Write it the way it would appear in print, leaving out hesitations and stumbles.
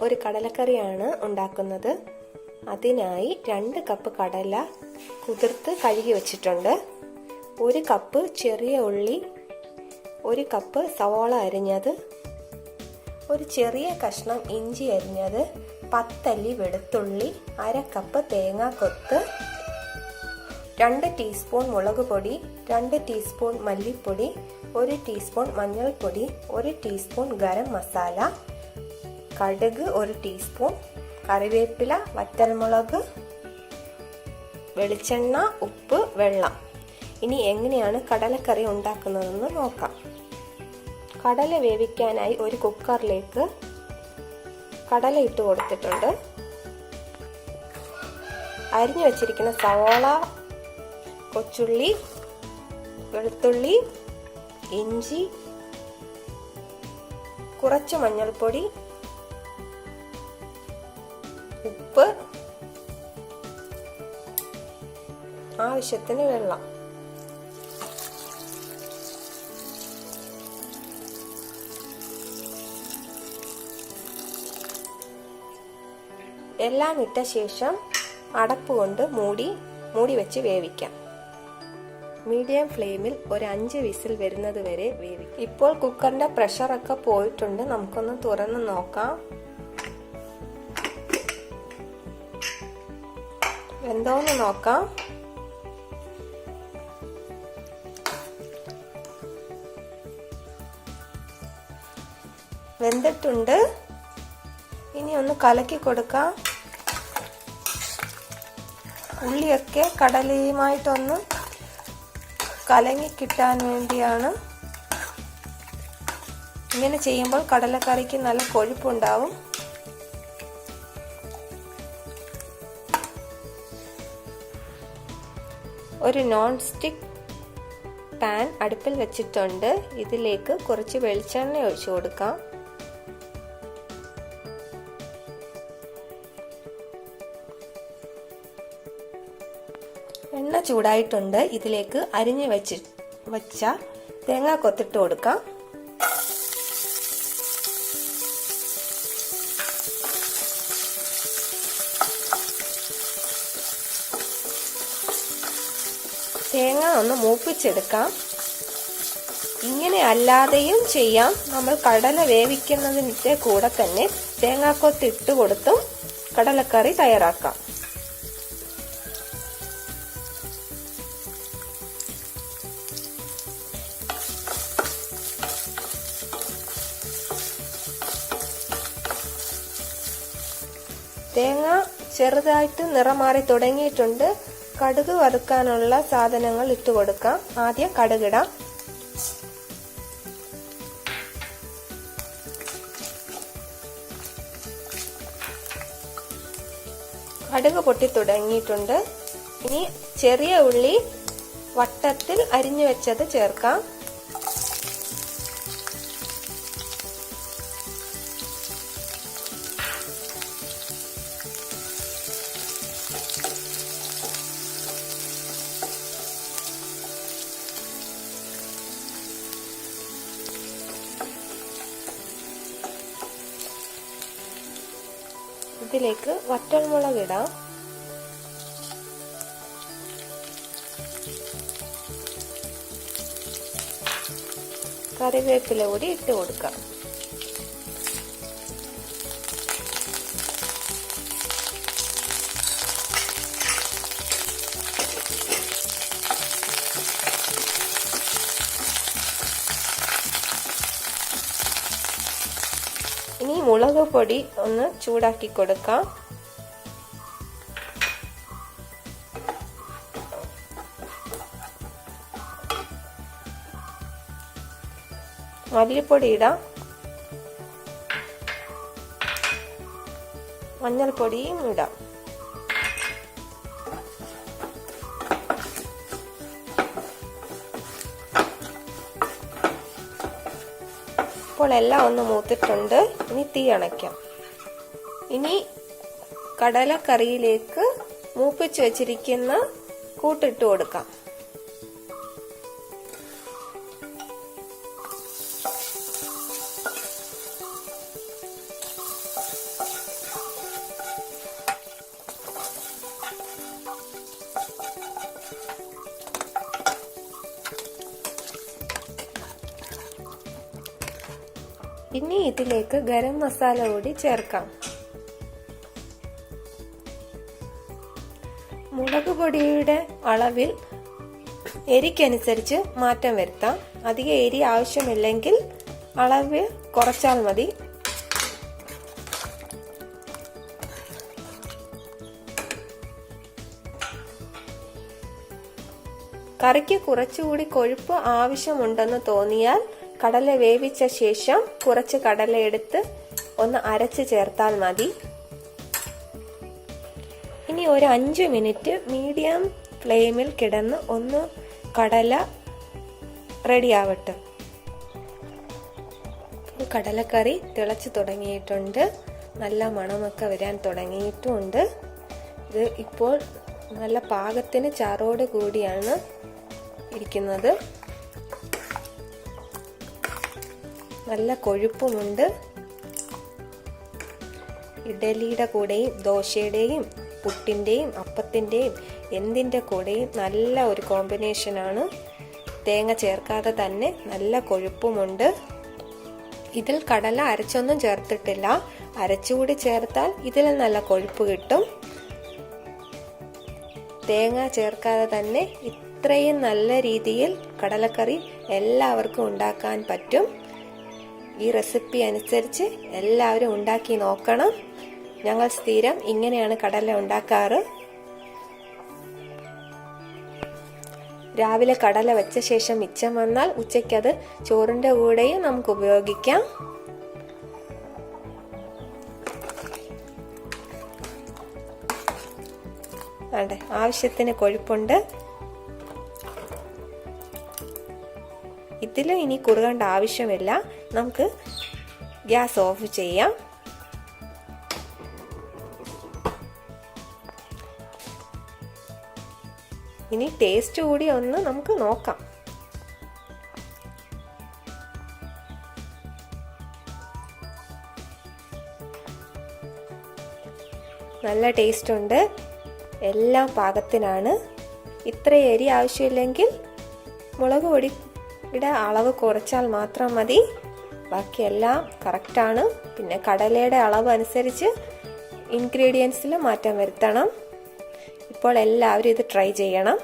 ഒരു കടലക്കറിയാണ് ഉണ്ടാക്കുന്നത്. അതിനായി 2 കപ്പ് കടല കുതിർത്ത് കഴുകി വെച്ചിട്ടുണ്ട്. 1 കപ്പ് ചെറിയ ഉള്ളി, 1 കപ്പ് സവാള അരിഞ്ഞത്, ഒരു ചെറിയ കഷ്ണം ഇഞ്ചി അരിഞ്ഞത്, 10 അല്ലി വെളുത്തുള്ളി, 1/2 കപ്പ് തേങ്ങാക്കൊത്ത്, 2 ടീസ്പൂൺ മുളക് പൊടി, 2 ടീസ്പൂൺ മല്ലിപ്പൊടി, 1 ടീസ്പൂൺ മഞ്ഞൾപ്പൊടി, 1 ടീസ്പൂൺ ഗരം മസാല, കടുക് 1 ടീസ്പൂൺ, കറിവേപ്പില, വറ്റൽമുളക്, വെളിച്ചെണ്ണ, ഉപ്പ്, വെള്ളം. ഇനി എങ്ങനെയാണ് കടലക്കറി ഉണ്ടാക്കുന്നതെന്ന് നോക്കാം. കടല വേവിക്കാനായി ഒരു കുക്കറിലേക്ക് കടല ഇട്ട് കൊടുത്തിട്ടുണ്ട്. അരിഞ്ഞു വെച്ചിരിക്കുന്ന സവാള, കൊച്ചുള്ളി, വെളുത്തുള്ളി, ഇഞ്ചി, കുറച്ച് മഞ്ഞൾപ്പൊടി, ഉപ്പ്, ആവശ്യത്തിന് വെള്ളം. എല്ലാം ഇട്ട ശേഷം അടപ്പ് കൊണ്ട് മൂടി വെച്ച് വേവിക്കാം. മീഡിയം ഫ്ലെയിമിൽ ഒരു 5 വിസിൽ വരുന്നത് വരെ വേവിക്കാം. ഇപ്പോൾ കുക്കറിന്റെ പ്രഷറൊക്കെ പോയിട്ടുണ്ട്. നമുക്കൊന്ന് തുറന്ന് നോക്കാം. വെന്തോന്ന് നോക്കാം. വെന്തിട്ടുണ്ട്. ഇനി ഒന്ന് കലക്കി കൊടുക്കാം. ഉള്ളിയൊക്കെ കടലയുമായിട്ടൊന്ന് കലങ്ങി കിട്ടാൻ വേണ്ടിയാണ്. ഇങ്ങനെ ചെയ്യുമ്പോൾ കടലക്കറിക്ക് നല്ല കൊഴുപ്പുണ്ടാവും. ഒരു നോൺ സ്റ്റിക്ക് പാൻ അടുപ്പിൽ വെച്ചിട്ടുണ്ട്. ഇതിലേക്ക് കുറച്ച് വെളിച്ചെണ്ണ ഒഴിച്ചു കൊടുക്കാം. എണ്ണ ചൂടായിട്ടുണ്ട്. ഇതിലേക്ക് അരിഞ്ഞു വെച്ച തേങ്ങ കൊത്തിട്ട് കൊടുക്കാം. തേങ്ങ ഒന്ന് മൂപ്പിച്ചെടുക്കാം. ഇങ്ങനെ അല്ലാതെയും ചെയ്യാം. നമ്മൾ കടല വേവിക്കുന്നതിന്റെ കൂടെ തന്നെ തേങ്ങാക്കൊത്ത് ഇട്ട് കൊടുത്തും കടലക്കറി തയ്യാറാക്കാം. തേങ്ങ ചെറുതായിട്ട് നിറം മാറി തുടങ്ങിയിട്ടുണ്ട്. കടുക് വറുക്കാനുള്ള സാധനങ്ങൾ ഇട്ട് കൊടുക്കാം. ആദ്യം കടുകിടാം. കടുക് പൊട്ടി തുടങ്ങിയിട്ടുണ്ട്. ഇനി ചെറിയ ഉള്ളി വട്ടത്തിൽ അരിഞ്ഞു വെച്ചത് ചേർക്കാം. ഇതിലേക്ക് വറ്റൽമുളക് ഇടാം. കറിവേപ്പില കൂടി ഇട്ട് കൊടുക്കാം. ഇനി മുളക് പൊടി ഒന്ന് ചൂടാക്കി കൊടുക്കാം. മല്ലിപ്പൊടി ഇടാം. മഞ്ഞൾപ്പൊടിയും ഇടാം. ഇപ്പോൾ എല്ലാം ഒന്ന് മൂത്തിട്ടുണ്ട്. ഇനി തീ അണയ്ക്കാം. ഇനി കടലക്കറിയിലേക്ക് മൂപ്പിച്ച് വെച്ചിരിക്കുന്ന കൂട്ടിട്ട് കൊടുക്കാം. ഇനി ഇതിലേക്ക് ഗരം മസാല കൂടി ചേർക്കാം. മുളക് പൊടിയുടെ അളവിൽ എരിക്കനുസരിച്ച് മാറ്റം വരുത്താം. അധികം എരി ആവശ്യമില്ലെങ്കിൽ അളവ് കുറച്ചാൽ മതി. കറിക്ക് കുറച്ചുകൂടി കൊഴുപ്പ് ആവശ്യമുണ്ടെന്ന് തോന്നിയാൽ കടല വേവിച്ച ശേഷം കുറച്ച് കടല എടുത്ത് ഒന്ന് അരച്ച് ചേർത്താൽ മതി. ഇനി ഒരു 5 മിനിറ്റ് മീഡിയം ഫ്ലെയിമിൽ കിടന്ന് ഒന്ന് കടല റെഡിയാവട്ടെ. കടലക്കറി തിളച്ചു തുടങ്ങിയിട്ടുണ്ട്. നല്ല മണമൊക്കെ വരാൻ തുടങ്ങിയിട്ടുമുണ്ട്. ഇത് ഇപ്പോൾ നല്ല പാകത്തിന് ചാറോട് കൂടിയാണ് ഇരിക്കുന്നത്. നല്ല കൊഴുപ്പുമുണ്ട്. ഇഡലിയുടെ കൂടെയും ദോശയുടെയും പുട്ടിൻ്റെയും അപ്പത്തിൻ്റെയും എന്തിൻ്റെ കൂടെയും നല്ല ഒരു കോമ്പിനേഷനാണ്. തേങ്ങ ചേർക്കാതെ തന്നെ നല്ല കൊഴുപ്പുമുണ്ട്. ഇതിൽ കടല അരച്ചൊന്നും ചേർത്തിട്ടില്ല. അരച്ചുകൂടി ചേർത്താൽ ഇതിൽ നല്ല കൊഴുപ്പ് കിട്ടും. തേങ്ങ ചേർക്കാതെ തന്നെ ഇത്രയും നല്ല രീതിയിൽ കടലക്കറി എല്ലാവർക്കും ഉണ്ടാക്കാൻ പറ്റും. ഈ റെസിപ്പി അനുസരിച്ച് എല്ലാവരും ഉണ്ടാക്കി നോക്കണം. ഞങ്ങൾ സ്ഥിരം ഇങ്ങനെയാണ് കടല ഉണ്ടാക്കാറ്. രാവിലെ കടല വെച്ച ശേഷം മിച്ചം വന്നാൽ ഉച്ചയ്ക്കത് ചോറിൻ്റെ കൂടെയും നമുക്ക് ഉപയോഗിക്കാം. അതെ, ആവശ്യത്തിന് കൊഴുപ്പുണ്ട്. ഇതിലും ഇനി കുറുകേണ്ട ആവശ്യമില്ല. നമുക്ക് ഗ്യാസ് ഓഫ് ചെയ്യാം. ഇനി ടേസ്റ്റ് കൂടി ഒന്ന് നമുക്ക് നോക്കാം. നല്ല ടേസ്റ്റ് ഉണ്ട്. എല്ലാം പാകത്തിനാണ്. ഇത്ര എരി ആവശ്യമില്ലെങ്കിൽ മുളക് പൊടിയുടെ അളവ് കുറച്ചാൽ മാത്രം മതി. ബാക്കിയെല്ലാം കറക്റ്റാണ്. പിന്നെ കടലയുടെ അളവ് അനുസരിച്ച് ഇൻഗ്രീഡിയൻസിൽ മാറ്റം വരുത്തണം. ഇപ്പോൾ എല്ലാവരും ഇത് ട്രൈ ചെയ്യണം.